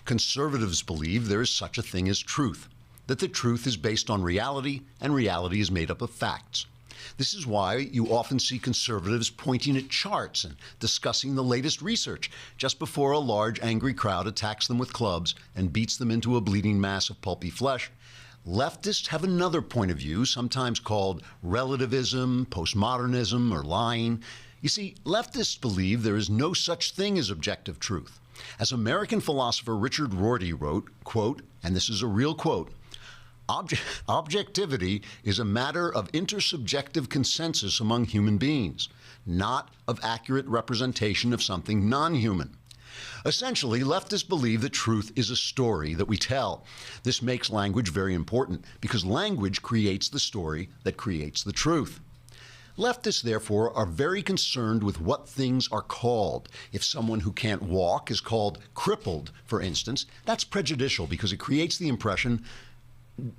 Conservatives believe there is such a thing as truth, that the truth is based on reality and reality is made up of facts. This is why you often see conservatives pointing at charts and discussing the latest research just before a large angry crowd attacks them with clubs and beats them into a bleeding mass of pulpy flesh. Leftists have another point of view, sometimes called relativism, postmodernism, or lying. You see, leftists believe there is no such thing as objective truth. As American philosopher Richard Rorty wrote, quote, and this is a real quote, objectivity is a matter of intersubjective consensus among human beings, not of accurate representation of something non-human. Essentially, leftists believe that truth is a story that we tell. This makes language very important because language creates the story that creates the truth. Leftists, therefore, are very concerned with what things are called. If someone who can't walk is called crippled, for instance, that's prejudicial because it creates the impression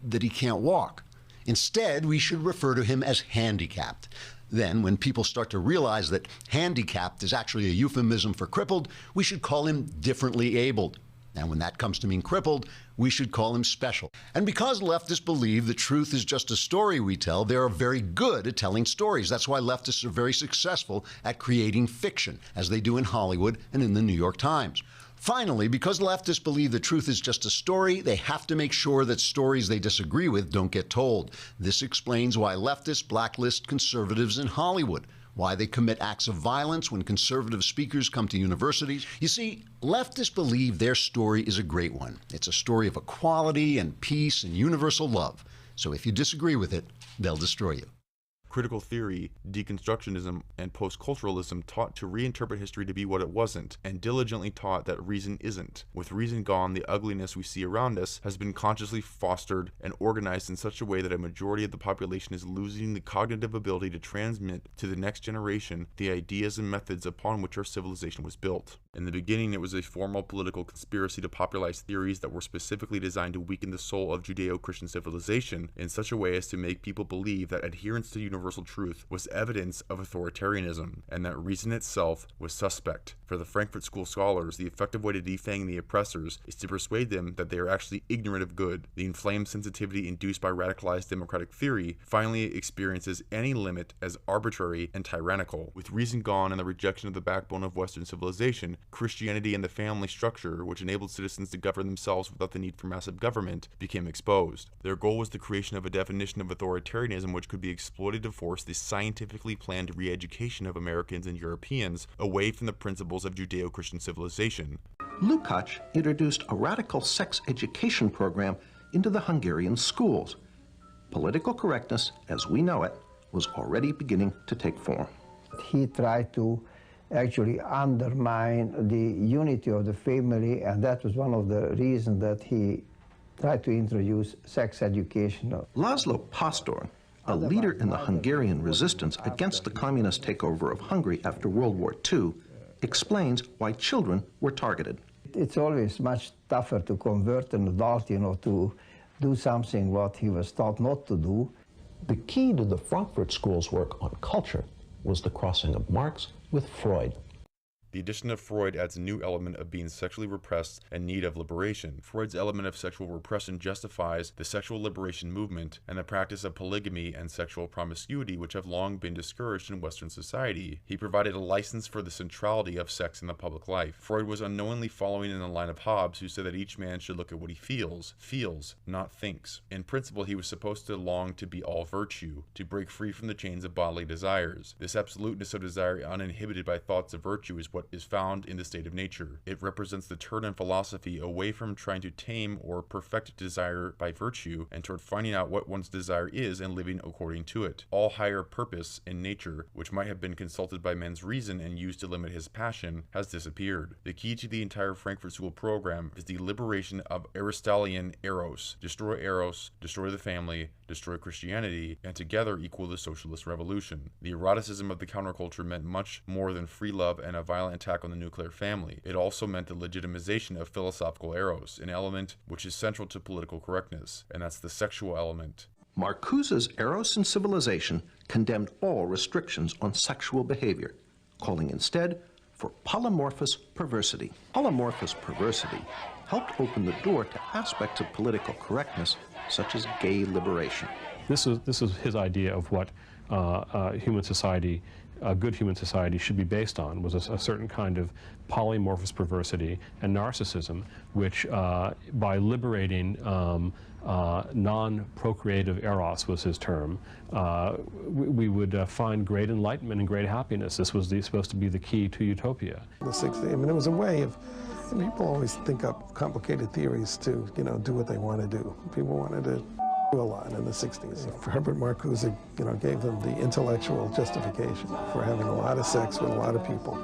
that he can't walk. Instead, we should refer to him as handicapped. Then, when people start to realize that handicapped is actually a euphemism for crippled, we should call him differently abled. And when that comes to mean crippled, we should call him special. And because leftists believe that truth is just a story we tell, they are very good at telling stories. That's why leftists are very successful at creating fiction, as they do in Hollywood and in the New York Times. Finally, because leftists believe the truth is just a story, they have to make sure that stories they disagree with don't get told. This explains why leftists blacklist conservatives in Hollywood, why they commit acts of violence when conservative speakers come to universities. You see, leftists believe their story is a great one. It's a story of equality and peace and universal love. So if you disagree with it, they'll destroy you. Critical theory, deconstructionism, and post-culturalism taught to reinterpret history to be what it wasn't, and diligently taught that reason isn't. With reason gone, the ugliness we see around us has been consciously fostered and organized in such a way that a majority of the population is losing the cognitive ability to transmit to the next generation the ideas and methods upon which our civilization was built. In the beginning, it was a formal political conspiracy to popularize theories that were specifically designed to weaken the soul of Judeo-Christian civilization in such a way as to make people believe that adherence to universal truth was evidence of authoritarianism, and that reason itself was suspect. For the Frankfurt School scholars, the effective way to defang the oppressors is to persuade them that they are actually ignorant of good. The inflamed sensitivity induced by radicalized democratic theory finally experiences any limit as arbitrary and tyrannical. With reason gone and the rejection of the backbone of Western civilization, Christianity and the family structure, which enabled citizens to govern themselves without the need for massive government, became exposed. Their goal was the creation of a definition of authoritarianism which could be exploited to force the scientifically planned re-education of Americans and Europeans away from the principles of Judeo-Christian civilization. Lukács introduced a radical sex education program into the Hungarian schools. Political correctness, as we know it, was already beginning to take form. He tried to actually undermine the unity of the family, and that was one of the reasons that he tried to introduce sex education. Laszlo Pastor, a leader in the Hungarian resistance against the communist takeover of Hungary after World War II, explains why children were targeted. It's always much tougher to convert an adult, to do something what he was taught not to do. The key to the Frankfurt School's work on culture was the crossing of Marx with Freud. The addition of Freud adds a new element of being sexually repressed and need of liberation. Freud's element of sexual repression justifies the sexual liberation movement and the practice of polygamy and sexual promiscuity, which have long been discouraged in Western society. He provided a license for the centrality of sex in the public life. Freud was unknowingly following in the line of Hobbes, who said that each man should look at what he feels, not thinks. In principle, he was supposed to long to be all virtue, to break free from the chains of bodily desires. This absoluteness of desire, uninhibited by thoughts of virtue, is what is found in the state of nature. It represents the turn in philosophy away from trying to tame or perfect desire by virtue and toward finding out what one's desire is and living according to it. All higher purpose in nature, which might have been consulted by men's reason and used to limit his passion, has disappeared. The key to the entire Frankfurt School program is the liberation of Aristotelian eros. Destroy eros, destroy the family, destroy Christianity, and together equal the socialist revolution. The eroticism of the counterculture meant much more than free love and a violent attack on the nuclear family. It also meant the legitimization of philosophical eros, an element which is central to political correctness, and that's the sexual element. Marcuse's Eros in Civilization condemned all restrictions on sexual behavior, calling instead for polymorphous perversity. Polymorphous perversity helped open the door to aspects of political correctness, such as gay liberation. This is his idea of what human society, a good human society, should be based on, was a certain kind of polymorphous perversity and narcissism, which by liberating non-procreative eros, was his term, we would find great enlightenment and great happiness. This was supposed to be the key to utopia. The 60s, I mean, it was a way of, people always think up complicated theories to, do what they want to do. People wanted to do a lot in the 60s. Herbert Marcuse, gave them the intellectual justification for having a lot of sex with a lot of people,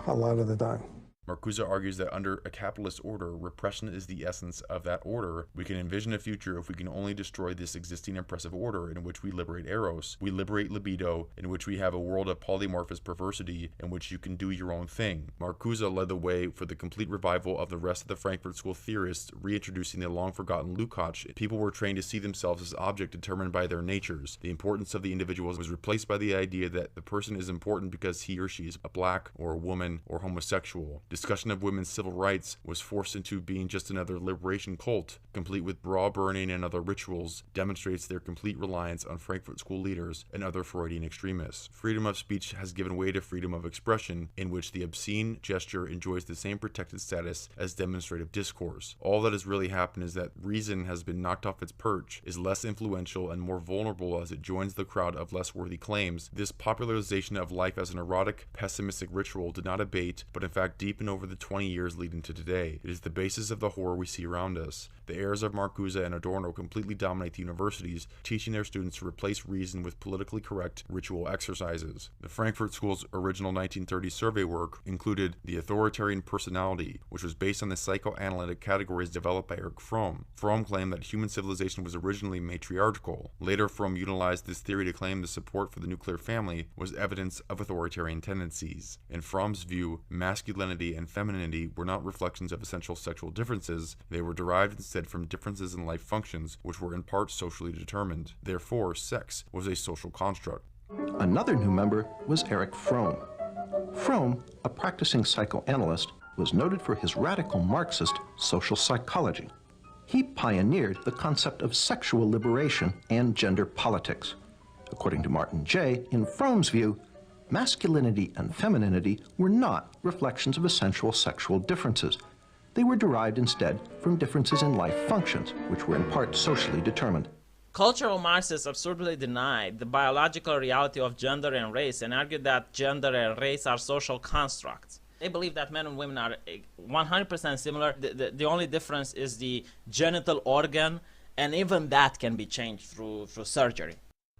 a lot of the time. Marcuse argues that under a capitalist order, repression is the essence of that order. We can envision a future if we can only destroy this existing oppressive order in which we liberate eros, we liberate libido, in which we have a world of polymorphous perversity in which you can do your own thing. Marcuse led the way for the complete revival of the rest of the Frankfurt School theorists, reintroducing the long-forgotten Lukács. People were trained to see themselves as objects determined by their natures. The importance of the individual was replaced by the idea that the person is important because he or she is a black or a woman or homosexual. Discussion of women's civil rights was forced into being just another liberation cult, complete with bra burning and other rituals, demonstrates their complete reliance on Frankfurt School leaders and other Freudian extremists. Freedom of speech has given way to freedom of expression, in which the obscene gesture enjoys the same protected status as demonstrative discourse. All that has really happened is that reason has been knocked off its perch, is less influential and more vulnerable as it joins the crowd of less worthy claims. This popularization of life as an erotic, pessimistic ritual did not abate, but in fact deepen over the 20 years leading to today. It is the basis of the horror we see around us. The heirs of Marcuse and Adorno completely dominate the universities, teaching their students to replace reason with politically correct ritual exercises. The Frankfurt School's original 1930s survey work included the authoritarian personality, which was based on the psychoanalytic categories developed by Erich Fromm. Fromm claimed that human civilization was originally matriarchal. Later, Fromm utilized this theory to claim the support for the nuclear family was evidence of authoritarian tendencies. In Fromm's view, masculinity and femininity were not reflections of essential sexual differences, they were derived instead from differences in life functions, which were in part socially determined. Therefore, sex was a social construct. Another new member was Erich Fromm. Fromm, a practicing psychoanalyst, was noted for his radical Marxist social psychology. He pioneered the concept of sexual liberation and gender politics. According to Martin Jay, in Fromm's view, masculinity and femininity were not reflections of essential sexual differences. They were derived instead from differences in life functions, which were in part socially determined. Cultural Marxists absurdly denied the biological reality of gender and race and argued that gender and race are social constructs. They believe that men and women are 100% similar. The only difference is the genital organ, and even that can be changed through surgery.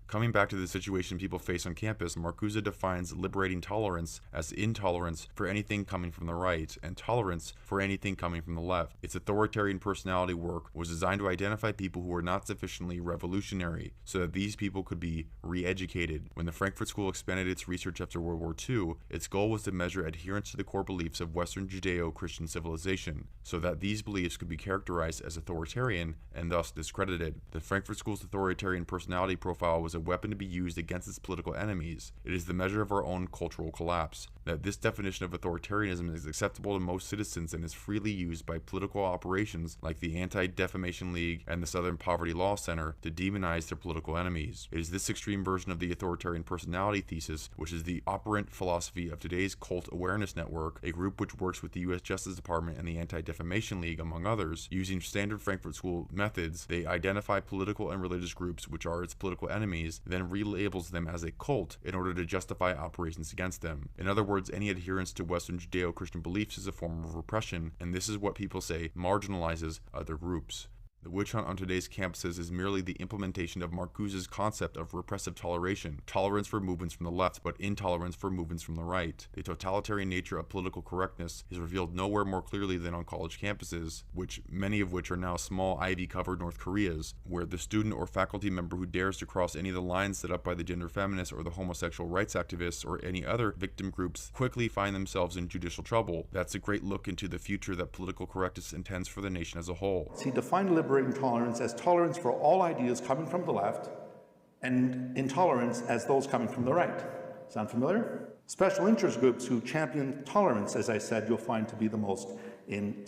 Coming back to the situation people face on campus, Marcuse defines liberating tolerance as intolerance for anything coming from the right and tolerance for anything coming from the left. Its authoritarian personality work was designed to identify people who were not sufficiently revolutionary so that these people could be re-educated. When the Frankfurt School expanded its research after World War II, its goal was to measure adherence to the core beliefs of Western Judeo-Christian civilization so that these beliefs could be characterized as authoritarian and thus discredited. The Frankfurt School's authoritarian personality profile was a weapon to be used against its political enemies. It is the measure of our own cultural collapse. That this definition of authoritarianism is acceptable to most citizens and is freely used by political operations like the Anti-Defamation League and the Southern Poverty Law Center to demonize their political enemies. It is this extreme version of the authoritarian personality thesis which is the operant philosophy of today's Cult Awareness Network, a group which works with the U.S. Justice Department and the Anti-Defamation League, among others. Using standard Frankfurt School methods, they identify political and religious groups which are its political enemies, then relabels them as a cult in order to justify operations against them. In other words, any adherence to Western Judeo-Christian beliefs is a form of repression, and this is what people say marginalizes other groups. The witch hunt on today's campuses is merely the implementation of Marcuse's concept of repressive toleration, tolerance for movements from the left, but intolerance for movements from the right. The totalitarian nature of political correctness is revealed nowhere more clearly than on college campuses, many of which are now small ivy-covered North Koreas, where the student or faculty member who dares to cross any of the lines set up by the gender feminists or the homosexual rights activists or any other victim groups quickly find themselves in judicial trouble. That's a great look into the future that political correctness intends for the nation as a whole. He defined liberating tolerance as tolerance for all ideas coming from the left and intolerance as those coming from the right. Sound familiar? Special interest groups who champion tolerance, as I said, you'll find to be the most intolerant.